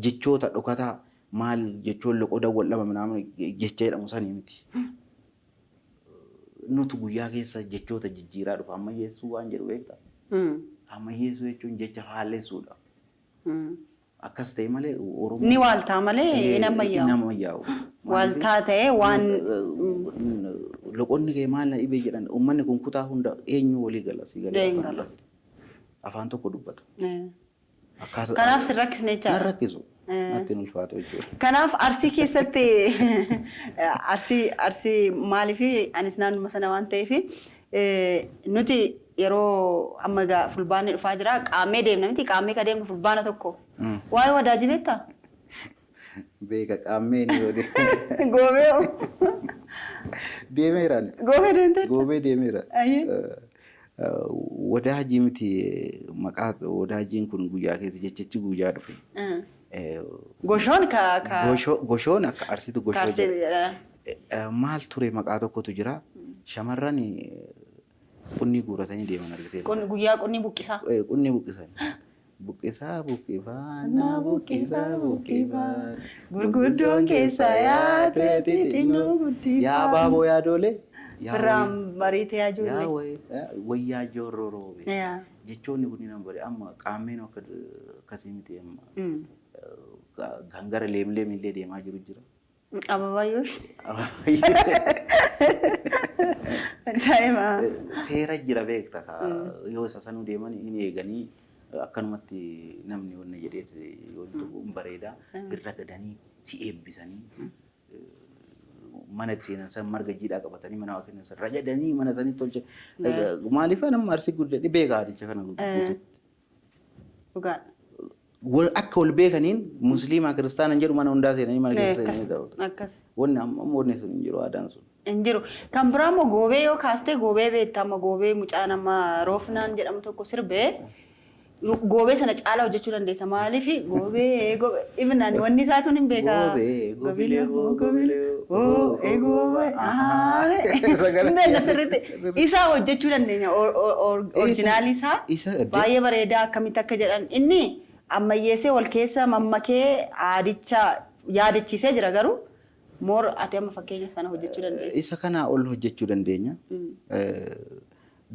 [SPEAKER 2] jechoota dhokataa maal jechoon loqoda wal dhaba minaamu jecha jedhamu sanii miti. Nuti guyyaa keessa jechoota jijjiiraa dhufa ammayyeessuu waan jedhu beektaa. Ammayyeessuu jechuun jecha faalleessuudha. Akkas ta'e malee Oromoo
[SPEAKER 1] ni waaltaa malee hin
[SPEAKER 2] ammayyaa'u.
[SPEAKER 1] Waaltaa ta'e waan
[SPEAKER 2] loqonni kee maal na dhibee jedhan uummanni kun kutaa hunda eenyu walii gala si gala afaan tokko dubbata.
[SPEAKER 1] Kanaaf si rakkisne jecha.
[SPEAKER 2] Na rakkisu. Natti hin ulfaatu jechuudha.
[SPEAKER 1] Kanaaf Arsii keessatti Arsii maaliif anis naannuma sana waan ta'eef nuti yeroo amma fulbaanni dhufaa jira qaamee deemna miti qaamee ka deemnu fulbaana tokko. Waa'ee wadaajii beektaa?
[SPEAKER 2] Beeka qaamee ni yoo
[SPEAKER 1] Goobee.
[SPEAKER 2] Deemeera.
[SPEAKER 1] Goobee deemte?
[SPEAKER 2] Goobee deemeera. Wadaajii miti maqaa wadaajiin kun guyyaa keessa jechichi guyyaa dhufe.
[SPEAKER 1] Goshoon
[SPEAKER 2] Goshoon akka Arsiitu goshoo jedha. Maal ture maqaa tokkotu jira. Shamarran qunni guuratanii deeman argitee.
[SPEAKER 1] Guyyaa qunni buqqisaa.
[SPEAKER 2] Qunni buqqisan. Buqqisaa buqqifaa buqqisaa buqqifaa
[SPEAKER 1] gurguddoon keessa yaate xixinnoo guddifaa.
[SPEAKER 2] Yaa baaboo yaadoolee.
[SPEAKER 1] Birraan bariitee yaajoolee.
[SPEAKER 2] Wayyaa joorroroobe. Jechoonni kun nan bari amma qaameen akkasii miti amma. Gangara leemleem illee deemaa jiru jira.
[SPEAKER 1] Ababayyoo.
[SPEAKER 2] Seera jira beekta yoo isa sanuu deeman hin eeganii akkanumatti namni wanna jedheeti yoo ta'u bareedaa irra gadanii si eebbisanii mana seenan san marga jiidhaa qabatanii mana waa kennan san ragadanii mana sanii tolche maaliif nama Arsii guddadhi beekaa jecha kana
[SPEAKER 1] dhugaa.
[SPEAKER 2] Akka wal beekaniin musliimaa kiristaanaa jedhu mana hundaa seenanii mana keessa ni ta'u. Wanni amma wanni sun hin jiru aadaan sun.
[SPEAKER 1] Hin jiru. Kan biraa immoo goobee yoo kaastee goobee beektaa amma goobee mucaa nama Roofnaan jedhamu tokko sirbee goobee sana caalaa hojjechuu dandeessa maaliif goobee ibnaan wanni isaatu hin beekaa. Goobee isaa hojjechuu dandeenya oriijinaalii isaa baay'ee bareedaa akkamitti akka jedhan inni ammayyeessee wal keessa mammakee aadicha yaadachiisee jira garuu moor ati amma fakkeenyaaf sana hojjechuu dandeessa.
[SPEAKER 2] Isa kana ol hojjechuu dandeenya.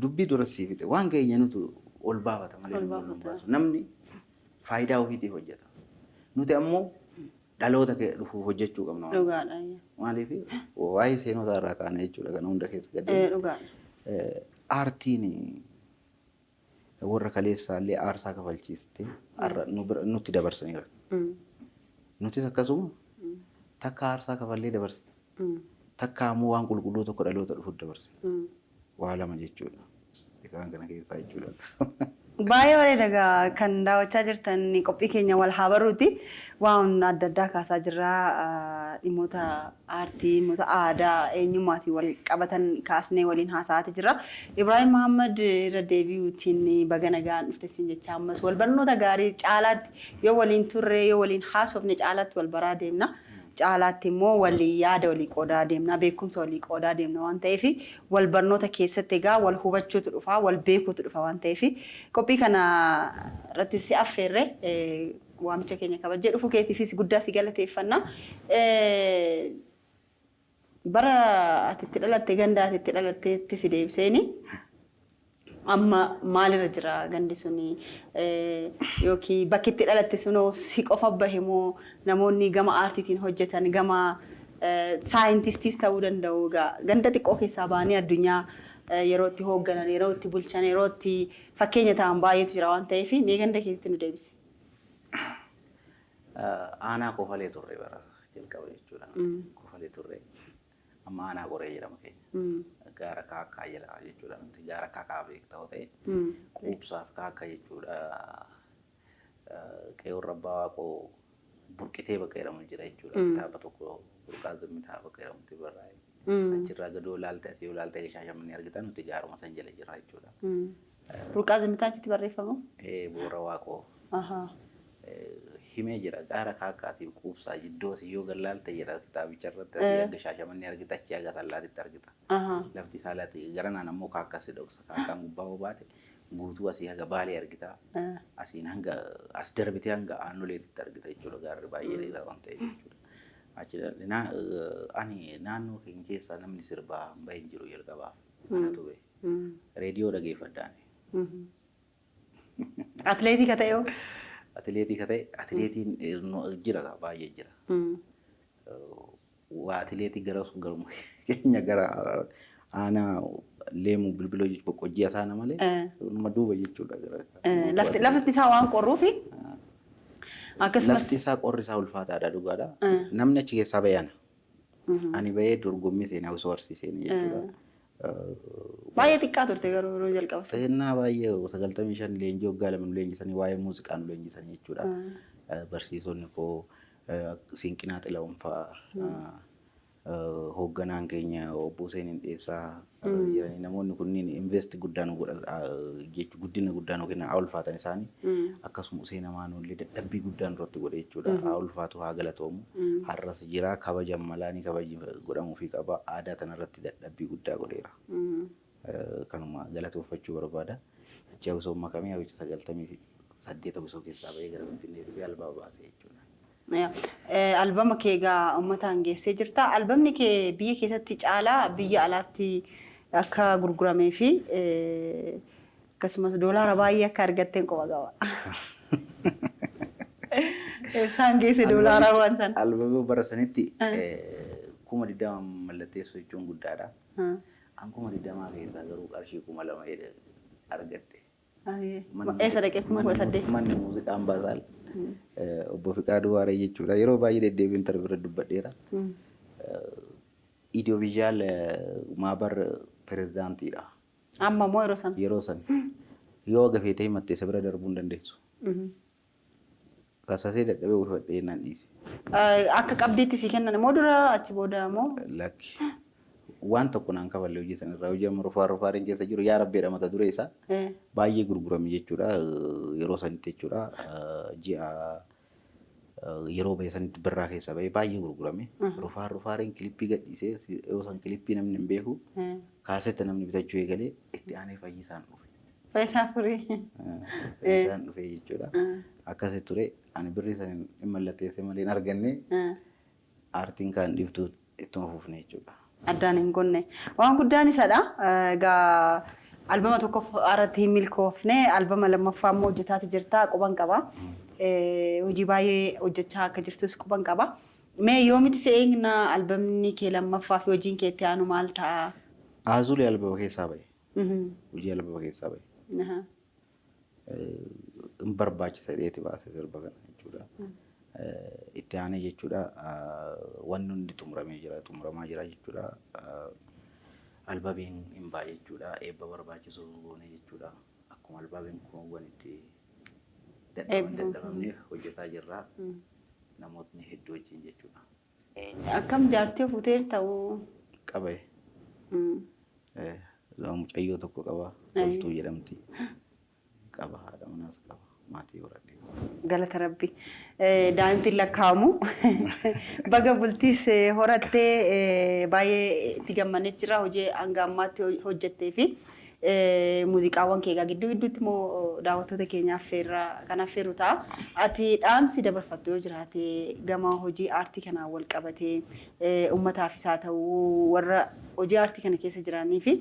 [SPEAKER 2] Dubbii dura siif ta'e waan keenya nuti ol baafata malee namni faayidaa ofiitiif hojjeta. Nuti ammoo dhaloota dhufu hojjechuu qabna.
[SPEAKER 1] Dhugaadha.
[SPEAKER 2] Maaliif waa'ee seenota irraa kaana jechuudha kana hunda keessa gadee.
[SPEAKER 1] Dhugaadha.
[SPEAKER 2] Aartiin warra kaleessaa illee aarsaa kafalchiistee nutti dabarsaniira. Nutis akkasuma takka aarsaa kafallee dabarsine. Takka ammoo waan qulqulluu tokko dhaloota dhufuuf dabarsine. Waa lama jechuudha. Isaan kana keessaa jechuudha.
[SPEAKER 1] Baay'ee bareeda kan daawwachaa jirtan qophii keenya wal haa baruuti. Waan adda addaa kaasaa jirra dhimmoota aartii, dhimmoota aadaa, eenyummaatiin wal qabatan kaasnee waliin haasa'aa jirra. Ibrahim Muhammad irra deebi'uutiin baga nagaan dhufte siin jecha ammas wal barnoota gaarii caalaatti yoo waliin turre yoo waliin haasofne caalaatti wal baraa deemna. Caalaatti immoo walii yaada walii qoodaa deemna beekumsa walii qoodaa deemna waan ta'eef wal barnoota keessatti egaa wal hubachuutu dhufa wal beekuutu dhufa waan ta'eef qophii kana irratti si affeerre waamicha keenya kabajjee dhufu keetiifis guddaa si galateeffanna. Bara atitti dhalatte ganda atitti dhalatteetti si deebiseeni. Amma maalirra jira gandi suni yookiin bakki itti dhalatte sunoo si qofa bahemoo namoonni gama aartiitiin hojjetan gama saayintistiis ta'uu danda'u ganda xiqqoo keessaa baanii addunyaa yeroo itti hoogganan yeroo itti bulchan yeroo itti fakkeenya ta'an baay'eetu jira waan ta'eef mee ganda keessatti nu deebisi.
[SPEAKER 2] Aanaa qofalee turre bara jalqaba jechuudha. Qofalee turre amma aanaa qoree jedhama keenya. Gaara kaakkaa jedha jechuudha. Gaara kaakkaa beektaa ta'e quubsaaf kaakkaa jechuudha. Qe'oon rabbaa waaqoo burqitee bakka jedhamu jira jechuudha. Kitaaba tokko burqaa zammitaa bakka jedhamutti barraa'e. Achirraa gadoo laaltee asii laaltee shaashamanii argitan nuti gaaruma san jala jira jechuudha.
[SPEAKER 1] Burqaa zammitaa achitti barreeffamu?
[SPEAKER 2] Bu'uura waaqoo himee jira gaara kaakkaatiif quubsaa jiddoo si yoo gallaalte jedha kitaabicha irratti ati erga Shaashamannee argita achi haga Sallaatitti argita. Lafti isaa laati gara naan ammoo kaakkas dhoksa kaakkaan gubbaa hoo baate guutuu asii haga Baalee argita. Asiin hanga as darbitee hanga Aannoleetitti argita jechuudha gaarri baay'ee dheeraa waan ta'eef jechuudha. Achi ani naannoo keenya keessaa namni sirbaa bahee hin jiru jalqabaaf kanatu bahe. Reediyoo dhageeffadhaani.
[SPEAKER 1] Atileetii ka ta'e hoo?
[SPEAKER 2] Atileetii ka ta'e atileetiin jira baay'ee jira. Waa atileetii gara garuma keenya gara aanaa leemuu bilbiloo boqqojjii asaana malee numa duuba jechuudha gara.
[SPEAKER 1] Lafti isaa waan qorruufi akkasumas
[SPEAKER 2] lafti isaa qorri isaa ulfaataadha dhugaadha. Namni achi keessaa bayana. Ani bayee dorgommii seenaa osoo horsiiseen jechuudha.
[SPEAKER 1] Baay'ee xiqqaa turte garuu yeroo jalqaba.
[SPEAKER 2] Seenaa baay'ee 95 leenjii waggaa lama leenjisanii waa'ee muuziqaa nu leenjisanii jechuudha. Barsiisonni koo Siinqinaa Xilahuun fa'aa hoogganaan keenya obbo Hussein Dheessaa jiranii namoonni kunniin invest guddaa nu godhan jechuun guddina guddaa nu kennan haa ulfaatan isaanii akkasuma Hussein Amaanollee dadhabbii guddaa nurratti godhe jechuudha. Haa ulfaatu haa galatoomu. Har'as jira kabaja malaanii kabaji godhamuu fi qaba aadaa tanarratti dadhabbii guddaa godheera. Kanuma galatoofachuu barbaada. Achi osoo makamee hawwicha 98 osoo keessaa bahee gara Finfinnee dhufee albaa baasee jechuudha.
[SPEAKER 1] Albama kee egaa uummataan geessee jirta. Albamni kee biyya keessatti caalaa biyya alaatti akka gurguramee fi akkasumas doolaara baay'ee akka argatteen qofa qaba. Isaan geesse doolaara waan sana.
[SPEAKER 2] Albama bara sanitti 20 mallatteessuu jechuun guddaadha. An 20 keessaa garuu qarshii 2,000 argadde.
[SPEAKER 1] Eessa dhaqee 18,000?
[SPEAKER 2] Manni muuziqaa Ambaasaal. Obbo Fiqaaduu Waaree jechuudha. Yeroo baay'ee deddeebiin tarbira dubbadheera. Idiyoovizhaal maabar pirezidaantiidha.
[SPEAKER 1] Amma moo yeroo sana?
[SPEAKER 2] Yeroo sana. Yoo gafeetee himattee isa bira darbuu hin dandeessu. Kasasee dadhabee uffadhee naan dhiise.
[SPEAKER 1] Akka qabdiitti si kennan moo dura achi booda moo?
[SPEAKER 2] Lakki. Waan tokko naan kafalle hojii sanarraa hojii amma rufaareen keessa jiru yaa rabbeedha mata duree isaa baay'ee gurgurame jechuudha yeroo sanitti jechuudha ji'a yeroo bahe sanitti birraa keessa bahe baay'ee gurgurame rufaareen kilippii gadhiisee yoo san kilippii namni hin beeku kaasetta namni bitachuu eegalee itti aanee fayyisaan dhufe.
[SPEAKER 1] Fayyisaa furii.
[SPEAKER 2] Fayyisaan dhufe jechuudha akkasii ture ani birrii san hin mallatteesse malee hin arganne aartiin kan dhiftuu ittuma fufne jechuudha.
[SPEAKER 1] Addaan hin gonne. Waan guddaan isadha. Egaa albama tokko irratti hin milkoofne albama lammaffaa immoo hojjetaati jirta quban qaba. Hojii baay'ee hojjechaa akka jirtus quban qaba. Mee yoomitti se'eegna albamni kee lammaffaa fi hojiin kee itti aanu maal ta'a?
[SPEAKER 2] Aazulee albama keessaa bahe. Hojii albama keessaa bahe. Hin barbaachisa dheeti baasee sirba kana jechuudha. Itti aanee jechuudha wanni hundi xumuramaa jira jechuudha albabeen hin baay'ee jechuudha eebba barbaachisu goone jechuudha akkuma albabeen kun itti dadhabamne hojjetaa jirra namootni hedduu wajjin jechuudha.
[SPEAKER 1] Akkam jaartee fuutee ta'uu
[SPEAKER 2] qabe mucayyoo tokko qaba toltuu jedhamti qaba haadha manaas qaba.
[SPEAKER 1] Galata Rabbi. Daa'imtiin lakkaa'amu. Baga bultiis horattee baay'ee itti gammannee jira hojii hanga ammaatti hojjettee fi muuziqaawwan kee egaa gidduu gidduutti immoo daawwattoota keenyaaf kan affeerru ta'a. Ati dhaamsi dabarfattu yoo jiraate gama hojii aartii kanaan wal qabatee uummataafis haa ta'u warra hojii aartii kana keessa jiranii fi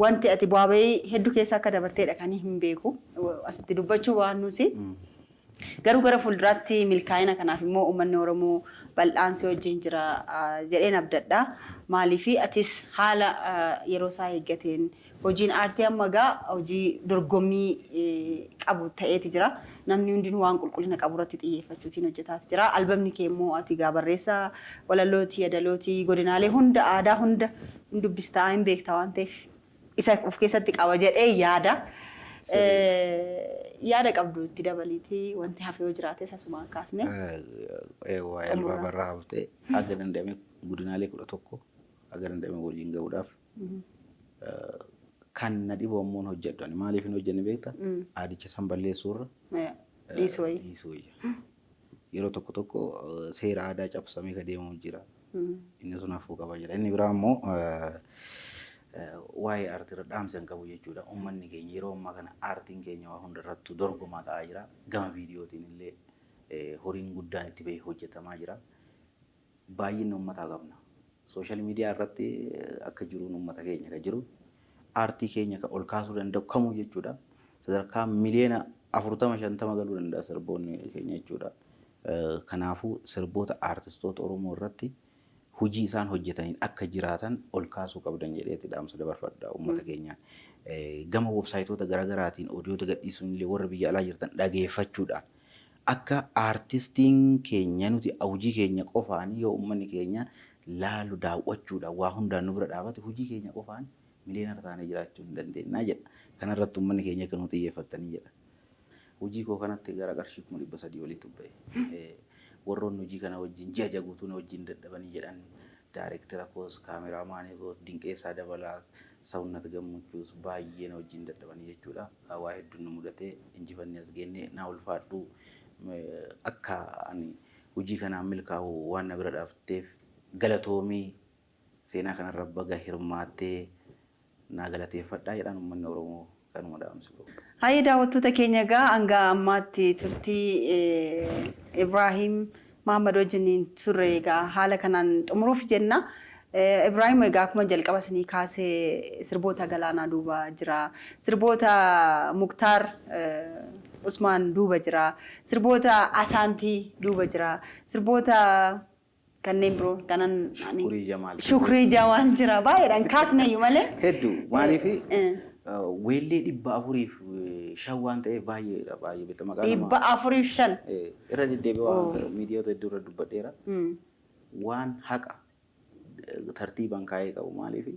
[SPEAKER 1] wanti ati bu'aa bahii hedduu keessa akka dabarteedha kan hin beeku. Asitti dubbachuu waan nuti garuu gara fuulduraatti milkaa'ina kanaaf immoo uummanni Oromoo bal'aansee wajjin jira jedheen abdadha. Maaliif atis haala yeroo isaa eeggateen hojiin aartii amma gaa hojii dorgommii qabu ta'eeti jira. Namni hundinuu waan qulqullina qabu irratti xiyyeeffachuutiin hojjetaati jira. Albamni kee immoo ati gaa barreessaa walalootii, yadalootii, godinaalee hunda aadaa hunda hin dubbistaa hin beektaa waan ta'eef isa of keessatti qaba jedhee yaada. Yaada qabdu itti dabaliitii wanti hafee yoo jiraate asumaan kaasne.
[SPEAKER 2] Waa'ee albama irraa haftee akka danda'ame godinaalee 11 akka danda'ame waliin gahuudhaaf kan na dhibu ammoo hojjedhu. Maaliif hin hojjenne beekta? Aadicha san balleessuurra
[SPEAKER 1] dhiisuu.
[SPEAKER 2] Yeroo tokko seera aadaa cabsamee ka deemu jira. Inni sun hafuu qaba jira. Inni biraa immoo waa'ee aartii irra dhaamsa hin qabu jechuudha. Uummanni keenya yeroo ammaa kana aartiin keenya waa hundarrattuu dorgomaa ta'aa jira. Gama viidiyootiin illee horiin guddaan itti bahee hojjetamaa jira. Baay'inni uummataa qabna. Sooshaal miidiyaa irratti akka jiruun uummata keenya ka jiru aartii keenya ka ol kaasuu danda'u kamuu jechuudha. Sadarkaa miliyoona 40-50 galuu danda'a sirboonni keenya jechuudha. Kanaafuu sirboota aartistoota Oromoo irratti hojii isaan hojjetaniin akka jiraatan ol kaasuu qabdan jedheeti dhaamsa dabarfadha uummata keenyaan. Gama websaayitoota garaagaraatiin oodiyoota gadhiisuun illee warra biyya alaa jirtan dhageeffachuudhaan akka aartistiin keenya nuti hojii keenya qofaan yoo uummanni keenya laalu daawwachuudhaan waa hundaan nu bira dhaabate hojii keenya qofaan miliyoona taanee jiraachuu hin dandeenyaa jedha. Kanarratti uummanni keenya kan nuti xiyyeeffatanii jedha. Hojii koo kanatti gara qarshii 300 walitti ba'e. Warroonni hojii kana wajjin ji'a guutuu na wajjin dadhabanii jedhan daayireektara koos kaameraamaanii koos Dinqeessaa Dabalaa Sawunnat Gammachuus baay'ee na wajjin dadhabanii jechuudha. Waa hedduun nu mudatee injifannee as geennee na ulfaadhu akka ani hojii kanaan milkaa'u waan na bira dhaabteef galatoomii seenaa kanarra baga hirmaattee na galateeffadhaa jedhan uummanni Oromoo kanuma dhaamsu.
[SPEAKER 1] Hayi daawwattoota keenya egaa hanga ammaatti turtii Ibrahim Mahammad wajjiniin turre egaa haala kanaan xumuruuf jenna. Ibrahim egaa akkuma jalqaba isinii kaasee sirboota galaanaa duuba jira. Sirboota Muktaar Usmaan duuba jira. Sirboota Asaantii duuba jira. Sirboota kanneen biroo kanan Shukrii Jamaal jira. Baay'eedhaan kaasneyyuu malee.
[SPEAKER 2] Hedduu maaliif weellee 405 waan ta'eef baay'eedha baay'ee beekama qaba.
[SPEAKER 1] 405
[SPEAKER 2] irra deddeebi'aa miidiyaata hedduu irra dubbadheera. Waan haqa tartiibaan kaa'ee qabu maaliif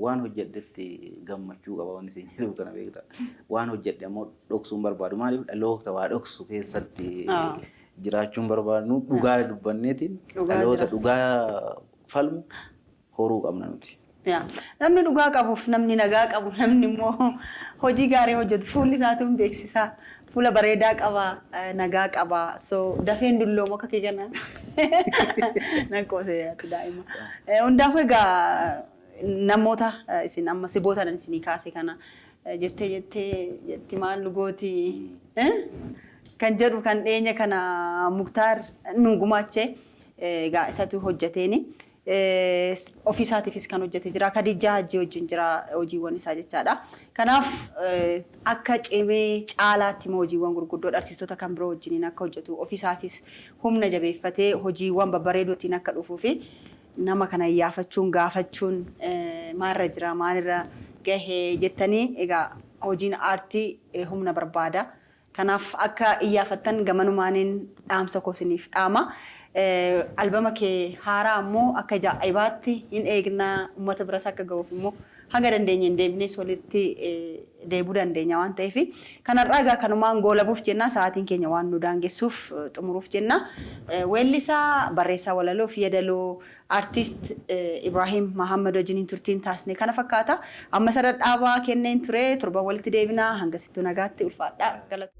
[SPEAKER 2] waan hojjedhetti gammachuu qaba wanni isin jedhu kana beekta. Waan hojjedhe ammoo dhoksuun barbaadu maaliif dhaloota waa dhoksu keessatti jiraachuun barbaadnu dhugaa dubbanneetiin dhaloota dhugaa falmu horuu qabna nuti.
[SPEAKER 1] Namni dhugaa qabuuf namni nagaa qabu namni immoo hojii gaarii hojjetu fuulli isaatuun beeksisaa fuula bareedaa qaba nagaa qaba so dafeen dulloomoo akka kee jennaan nan qoosee daa'ima. Hundaafuu egaa namoota isin amma sibootaan isinii kaase kana jetti maal lugooti kan jedhu kan dhiyeenya kana Muktaar nu gumaachee egaa isatu hojjeteeni. Ofiisaatiifis kan hojjete jira. Khadijaa Hajji wajjin jira hojiiwwan isaa jechaadha. Kanaaf akka cimee caalaatti hojiiwwan gurguddoo artistoota kan biroo wajjiniin akka hojjetu ofiisaafis humna jabeeffatee hojiiwwan babbareedootiin akka dhufuu fi nama kana iyyaafachuun gaafachuun maalirra jira maalirra gahee jettanii egaa hojiin aartii humna barbaada. Kanaaf akka iyyaafattan gamanumaaniin dhaamsa koosiniif dhaama. Albama kee haaraa ammoo akka ajaa'ibaatti hin eegnaa uummata biras akka ga'uuf immoo hanga dandeenye hin deebinees walitti deebuu dandeenya waan ta'eef kanarraa egaa kanumaan goolabuuf jenna sa'aatiin keenya waan nu daangessuuf xumuruuf jenna. Weellisaa barreessaa walaloo fi yeedaloo artist Ibrahim Mahammad wajjiniin turtiin taasne kana fakkaata. Amma sadadhaabaa kenneen ture torban walitti deebinaa hanga sittuu nagaatti ulfaadhaa galatu.